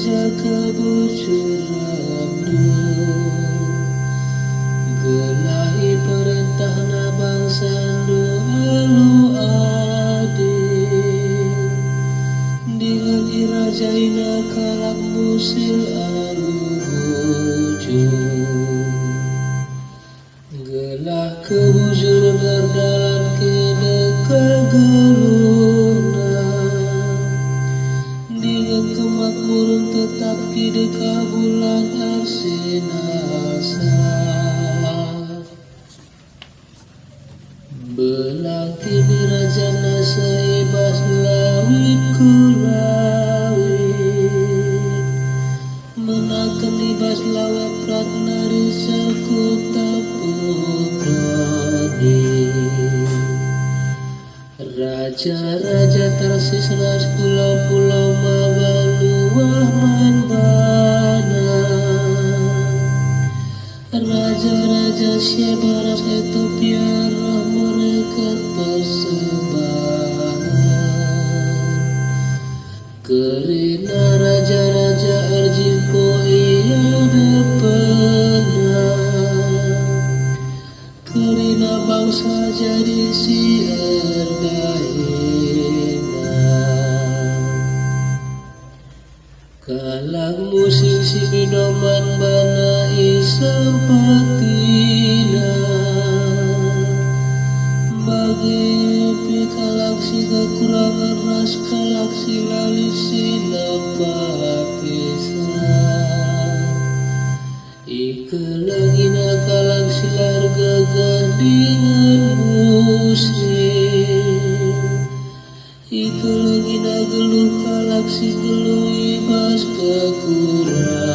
raja kebujuran gelahi perintah na bangsa nu alu adil dengan iraja ina kalak musil alu bujur gelah kebujur berdalan kene kegeluna dengan kemakmuran tetap kide kabulan arsinasa belang kini rajana seibas lawit kulawit menakan ibas lawet pratnari sekuta putradi raja-raja Tarsis ras pulau-pulau mabaluah manbana raja-raja Syebaras Ethiopia roh mereka persembahan kerina raja-raja Arjimpo ia depenang kerina bangsa jadi siar dahina kalang musim si binoman bana isampatina bagi pikalaksi kekurangan ras kalaksi lalisi napatisa ikelagina kalaksi larga gadingan musim ikelagina geluh kalaksi geluh ibas kekurangan